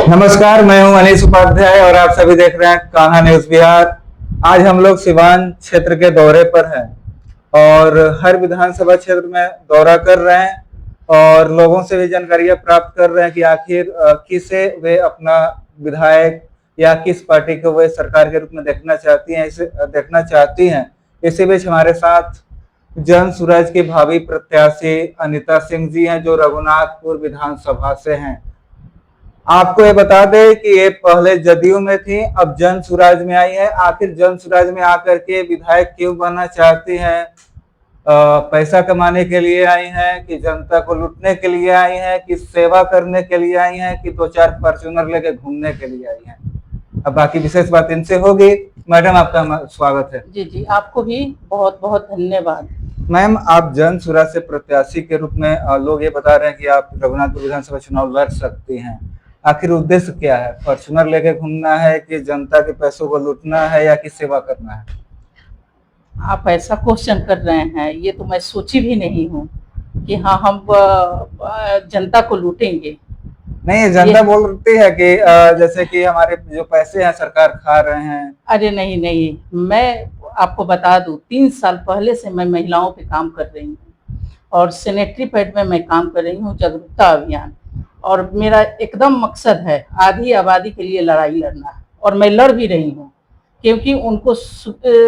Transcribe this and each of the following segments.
नमस्कार, मैं हूं अनीश उपाध्याय और आप सभी देख रहे हैं कान्हा न्यूज बिहार। आज हम लोग सिवान क्षेत्र के दौरे पर हैं और हर विधानसभा क्षेत्र में दौरा कर रहे हैं और लोगों से भी जानकारियां प्राप्त कर रहे हैं कि आखिर किसे वे अपना विधायक या किस पार्टी को वे सरकार के रूप में देखना चाहती हैं। इसी बीच हमारे साथ जन सुराज की भावी प्रत्याशी अनीता सिंह जी हैं, जो रघुनाथपुर विधानसभा से हैं। आपको ये बता दें कि ये पहले जदयू में थी, अब जन सुराज में आई है। आखिर जन सुराज में आकर के विधायक क्यों बनना चाहती हैं? पैसा कमाने के लिए आई हैं कि जनता को लूटने के लिए आई हैं कि सेवा करने के लिए आई हैं कि दो चार फॉर्च्यूनर लेके घूमने के लिए आई हैं? अब बाकी विशेष बात इनसे होगी। मैडम, आपका स्वागत है। जी जी, आपको भी बहुत बहुत धन्यवाद। मैम, आप जन सुराज से प्रत्याशी के रूप में लोग ये बता रहे हैं कि आप रघुनाथपुर विधानसभा चुनाव लड़ सकती हैं। आखिर उद्देश्य क्या है? फॉर्च्यूनर लेके घूमना है कि जनता के पैसों को लूटना है या कि सेवा करना है? आप ऐसा क्वेश्चन कर रहे हैं, ये तो मैं सोची भी नहीं हूँ कि हाँ हम जनता को लूटेंगे। नहीं, जनता बोलती है कि जैसे कि हमारे जो पैसे हैं सरकार खा रहे हैं। अरे नहीं नहीं, मैं आपको बता दूं, 3 साल पहले से मैं महिलाओं पे काम कर रही हूँ और सैनिटरी पैड में मैं काम कर रही हूँ, जागरूकता अभियान। और मेरा एकदम मकसद है आधी आबादी के लिए लड़ाई लड़ना, और मैं लड़ भी रही हूँ क्योंकि उनको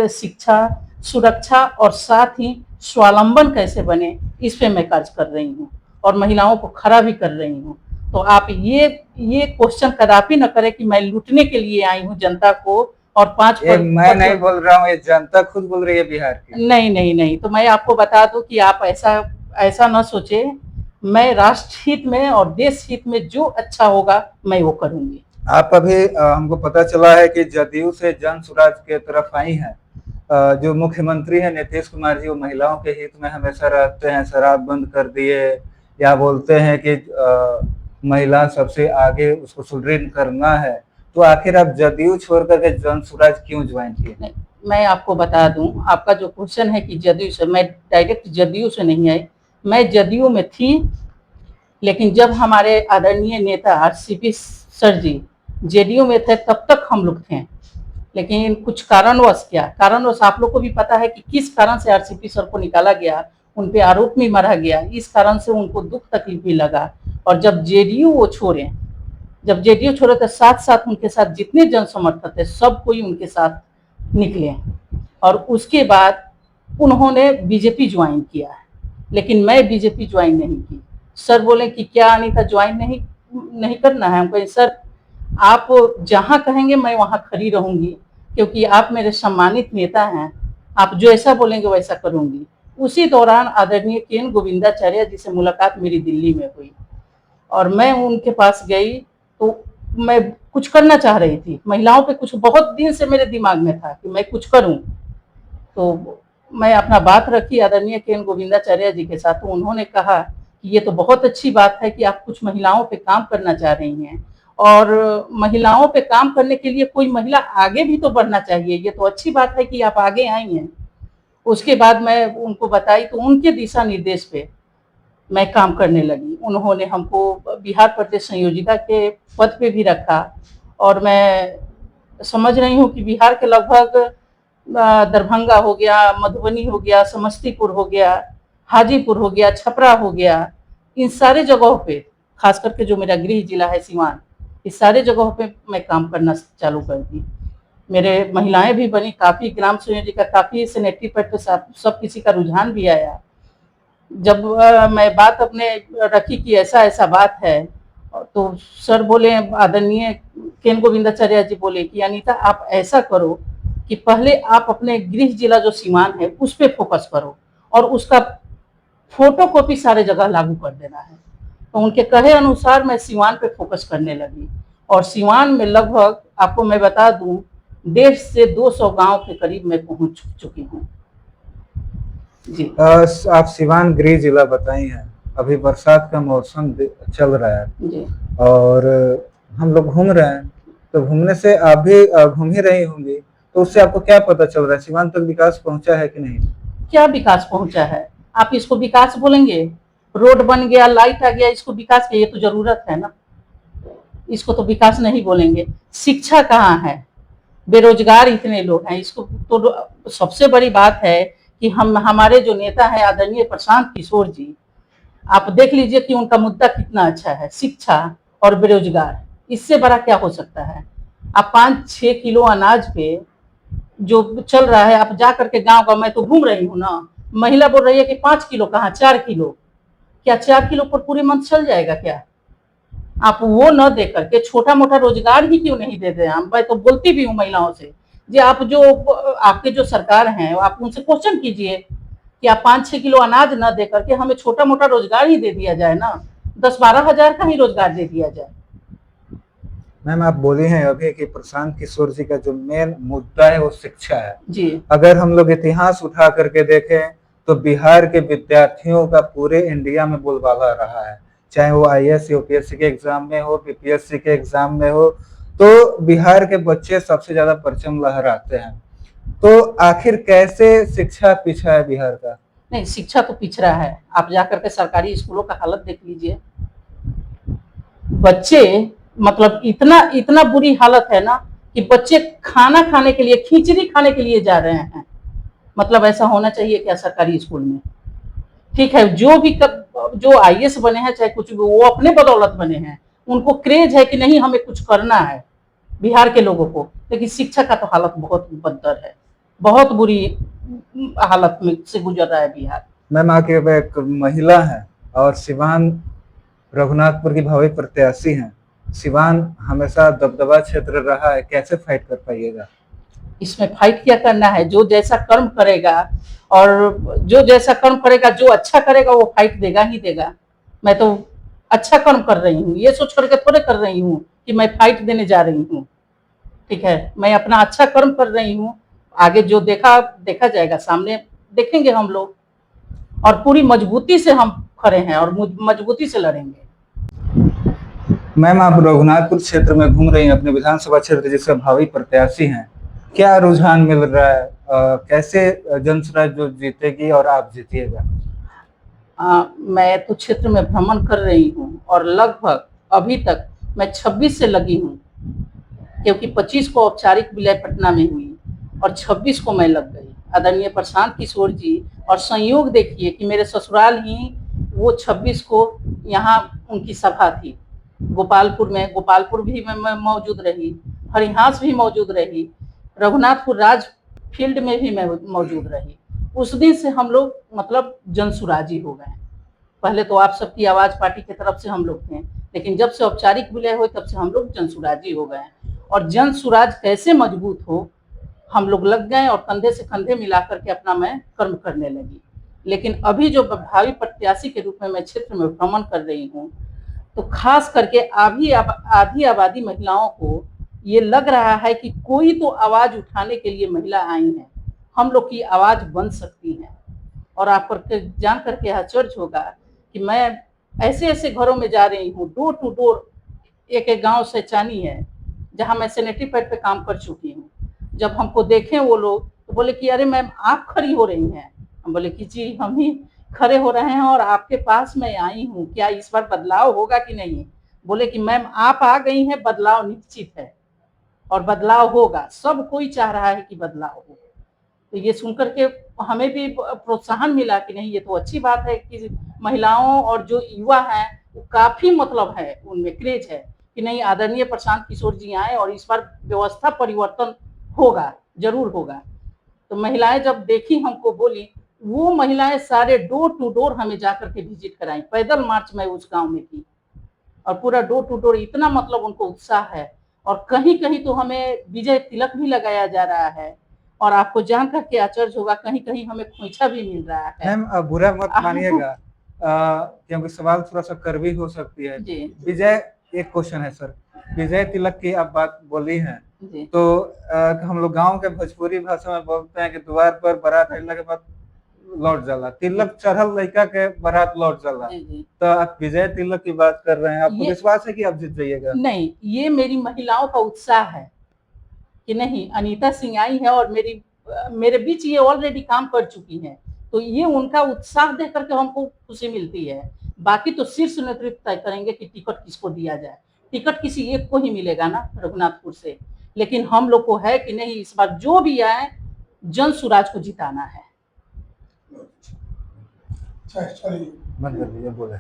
शिक्षा, सुरक्षा और साथ ही स्वावलंबन कैसे बने, इस पे मैं कार्य कर रही हूँ और महिलाओं को खड़ा भी कर रही हूँ। तो आप ये क्वेश्चन कदापि न करें कि मैं लूटने के लिए आई हूँ जनता को। और मैं नहीं बोल रहा हूँ, ये जनता खुद बोल रही है बिहार की। नहीं नहीं नहीं, तो मैं आपको बता दूं कि आप ऐसा न सोचे। मैं राष्ट्र हित में और देश हित में जो अच्छा होगा मैं वो करूंगी। आप अभी हमको पता चला है कि जदयू से जन सुराज के तरफ आई हैं। जो मुख्यमंत्री है नीतीश कुमार जी, वो महिलाओं के हित में हमेशा रहते हैं। शराब बंद कर दिए या बोलते हैं कि महिला सबसे आगे, उसको सुदृढ़ करना है। तो आखिर आप जदयू छोड़ करके जन सुराज क्यों ज्वाइन किए? मैं आपको बता दूं, आपका जो क्वेश्चन है कि जदयू से, मैं डायरेक्ट जदयू से नहीं आई। मैं जदयू में थी, लेकिन जब हमारे आदरणीय नेता आरसीपी सर जी जेडीयू में थे तब तक हम लोग थे। लेकिन कुछ कारणवश आप लोग को भी पता है कि किस कारण से आरसीपी सर को निकाला गया, उन पे आरोप में मारा गया। इस कारण से उनको दुख तकलीफ भी लगा। और जब जेडीयू छोड़े तो साथ साथ उनके साथ जितने जन समर्थक थे सब कोई उनके साथ निकले। और उसके बाद उन्होंने बीजेपी ज्वाइन किया है, लेकिन मैं बीजेपी ज्वाइन नहीं की। सर बोले कि क्या अनीता ज्वाइन नहीं करना है? हम कहें सर आप जहाँ कहेंगे मैं वहाँ खड़ी रहूंगी, क्योंकि आप मेरे सम्मानित नेता हैं। आप जो ऐसा बोलेंगे वैसा करूंगी। उसी दौरान आदरणीय केन गोविंदाचार्य जी से मुलाकात मेरी दिल्ली में हुई और मैं उनके पास गई। तो मैं कुछ करना चाह रही थी महिलाओं पे, कुछ बहुत दिन से मेरे दिमाग में था कि मैं कुछ करूं। तो मैं अपना बात रखी आदरणीय केन गोविंदाचार्य जी के साथ। तो उन्होंने कहा कि ये तो बहुत अच्छी बात है कि आप कुछ महिलाओं पे काम करना चाह रही हैं, और महिलाओं पे काम करने के लिए कोई महिला आगे भी तो बढ़ना चाहिए। ये तो अच्छी बात है कि आप आगे आई हैं। उसके बाद मैं उनको बताई, तो उनके दिशा निर्देश पे मैं काम करने लगी। उन्होंने हमको बिहार प्रदेश संयोजिका के पद पे भी रखा। और मैं समझ रही हूँ कि बिहार के लगभग दरभंगा हो गया, मधुबनी हो गया, समस्तीपुर हो गया, हाजीपुर हो गया, छपरा हो गया, इन सारे जगहों पे, खास करके जो मेरा गृह जिला है सिवान, इस सारे जगहों पे मैं काम करना चालू कर दी। मेरे महिलाएं भी बनी, काफ़ी ग्राम संयोजिका, काफ़ी सैनिटरी पैड पे सब किसी का रुझान भी आया। जब मैं बात अपने रखी कि ऐसा ऐसा बात है, तो सर बोले, आदरणीय केन गोविंदाचार्य जी बोले कि अनीता आप ऐसा करो कि पहले आप अपने गृह जिला जो सीवान है उस पर फोकस करो और उसका फोटोकॉपी सारे जगह लागू कर देना है। तो उनके कहे अनुसार मैं सीवान पे फोकस करने लगी। और सीवान में लगभग आपको मैं बता दूं 150 से 200 गांव के करीब मैं पहुंच चुकी हूँ जी। आप सिवान गृह जिला बताई हैं। अभी बरसात का मौसम चल रहा है जी, और हम लोग घूम रहे हैं। तो घूमने से आप भी घूम ही रही होंगी, तो उससे आपको क्या पता चल रहा है? सिवान तक विकास पहुंचा है कि नहीं? क्या विकास पहुंचा है? आप इसको विकास बोलेंगे? रोड बन गया, लाइट आ गया, इसको विकास की ये तो जरूरत है ना। इसको तो विकास नहीं बोलेंगे। शिक्षा कहाँ है, बेरोजगार इतने लोग हैं, इसको तो सबसे बड़ी बात है कि हम हमारे जो नेता हैं आदरणीय प्रशांत किशोर जी, आप देख लीजिए कि उनका मुद्दा कितना अच्छा है, शिक्षा और बेरोजगार, इससे बड़ा क्या हो सकता है। आप 5-6 किलो अनाज पे जो चल रहा है, आप जा करके गांव मैं तो घूम रही हूँ ना, महिला बोल रही है कि 5 किलो कहाँ, 4 किलो, क्या 4 किलो पर पूरे मंथ चल जाएगा क्या। आप वो न दे करके छोटा मोटा रोजगार ही क्यों नहीं देते हैं। मैं तो बोलती भी हूँ महिलाओं से, जी आप जो आपके जो सरकार हैं आप उनसे क्वेश्चन कीजिए कि आप 5-6 किलो अनाज न दे करके हमें छोटा मोटा रोजगार ही दे दिया जाए ना, 10-12 हजार का ही रोजगार दे दिया जाए। मैम आप बोली हैं अभी कि प्रशांत किशोर जी का जो मेन मुद्दा है वो शिक्षा है जी। अगर हम लोग इतिहास उठा करके देखें तो बिहार के विद्यार्थियों का पूरे इंडिया में बोलबाला रहा है, चाहे वो आईएएस यूपीएससी के एग्जाम में हो, बीपीएससी के एग्जाम में हो, तो बिहार के बच्चे सबसे ज्यादा परचम लहराते हैं। तो आखिर कैसे शिक्षा पीछा है बिहार का? नहीं, शिक्षा तो पिछड़ा है, आप जाकर के सरकारी स्कूलों का हालत देख लीजिए, बच्चे मतलब इतना इतना बुरी हालत है ना कि बच्चे खाना खाने के लिए, खिचड़ी खाने के लिए जा रहे हैं। मतलब ऐसा होना चाहिए क्या सरकारी स्कूल में। ठीक है, जो आईएएस बने हैं चाहे कुछ भी, वो अपने बदौलत बने हैं, उनको क्रेज है कि नहीं हमें कुछ करना है बिहार के लोगों को, लेकिन शिक्षा का तो हालत बहुत बदतर है, बहुत बुरी हालत में से गुजर रहा है बिहार। मैम आके एक महिला है और सिवान रघुनाथपुर की भावी प्रत्याशी हैं, सिवान हमेशा दबदबा क्षेत्र रहा है, कैसे फाइट कर पाइएगा? इसमें फाइट क्या करना है, जो जैसा कर्म करेगा, और जो जैसा कर्म करेगा, जो अच्छा करेगा वो फाइट देगा ही देगा। मैं तो अच्छा कर्म कर रही हूँ, ये सोच करके थोड़े कर रही हूँ कि मैं फाइट देने जा रही हूँ। ठीक है, मैं अपना अच्छा कर्म कर रही हूँ, आगे जो देखा जाएगा, सामने देखेंगे हम लोग, और पूरी मजबूती से हम खड़े हैं और मजबूती से लड़ेंगे। मैम आप रघुनाथपुर क्षेत्र में घूम रही हैं, अपने विधानसभा क्षेत्र जिसका भावी प्रत्याशी हैं, क्या रुझान मिल रहा है? कैसे जनसुराज जो जीतेगी और आप जीतिएगा? मैं तो क्षेत्र में भ्रमण कर रही हूँ और लगभग अभी तक मैं 26 से लगी हूँ, क्योंकि 25 को औपचारिक विलय पटना में हुई और 26 को मैं लग गई। आदरणीय प्रशांत किशोर जी, और संयोग देखिए कि मेरे ससुराल ही वो 26 को यहाँ उनकी सभा थी गोपालपुर में, गोपालपुर भी मैं मौजूद रही, हरिहास भी मौजूद रही, रघुनाथपुर राज फील्ड में भी मैं मौजूद रही। उस दिन से हम लोग मतलब जनसुराजी हो गए। पहले तो आप सबकी आवाज पार्टी की तरफ से हम लोग थे, लेकिन जब से औपचारिक विलय हुए तब से हम लोग जनसुराजी हो गए, और जनसुराज कैसे मजबूत हो हम लोग लग गए और कंधे से कंधे मिला करके अपना मैं कर्म करने लगी। लेकिन अभी जो भावी प्रत्याशी के रूप में मैं क्षेत्र में भ्रमण कर रही हूँ, तो खास करके आधी आबादी महिलाओं को ये लग रहा है कि कोई तो आवाज उठाने के लिए महिला आई हैं, हम लोग की आवाज बन सकती है। और आप जान करके आश्चर्य होगा कि मैं ऐसे ऐसे घरों में जा रही हूँ, डोर टू डोर, एक एक गांव से चानी है जहां मैं सैनिटरी पैड पे काम कर चुकी हूँ। जब हमको देखें वो लोग तो बोले कि अरे मैम आप खड़ी हो रही हैं, हम बोले कि जी हम ही खड़े हो रहे हैं और आपके पास मैं आई हूँ, क्या इस बार बदलाव होगा कि नहीं। बोले कि मैम आप आ गई हैं, बदलाव निश्चित है और बदलाव होगा, सब कोई चाह रहा है कि बदलाव हो। तो ये सुनकर के हमें भी प्रोत्साहन मिला कि नहीं ये तो अच्छी बात है कि महिलाओं और जो युवा हैं वो काफी मतलब है, उनमें क्रेज है कि नहीं आदरणीय प्रशांत किशोर जी आए और इस बार व्यवस्था परिवर्तन होगा, जरूर होगा। तो महिलाएं जब देखी हमको बोली, वो महिलाएं सारे डोर टू डोर हमें जाकर के विजिट कराई, पैदल मार्च में उस गांव में की, और पूरा डोर टू डोर, इतना मतलब उनको उत्साह है। और कहीं कहीं तो हमें विजय तिलक भी लगाया जा रहा है, और आपको जान करके आश्चर्य होगा कहीं कहीं हमें खोइछा भी मिल रहा है। मैम बुरा मत मानिएगा, क्योंकि सवाल थोड़ा सा कड़वी हो सकती है। विजय, एक क्वेश्चन है सर, विजय तिलक की आप बात बोली हैं, तो हम लोग गांव के भोजपुरी भाषा में बोलते हैं कि द्वार पर बारात आइला के बाद लौट जाला, तिलक चढ़ल लड़का के बारात लौट जाला, तो आप विजय तिलक की बात कर रहे हैं, आपको विश्वास है कि आप जीत जाइएगा? नहीं, ये मेरी महिलाओं का उत्साह है कि नहीं अनीता सिंह आई है और मेरे बीच ये ऑलरेडी काम कर चुकी हैं, तो ये उनका उत्साह देख करके हमको खुशी मिलती है। बाकी तो शीर्ष नेतृत्व तय करेंगे कि टिकट किसको दिया जाए, टिकट किसी एक को ही मिलेगा ना रघुनाथपुर से, लेकिन हम लोग को है कि नहीं इस बार जो भी आए जन सुराज को जिताना है। सॉरी बंद कर दीजिए बोले।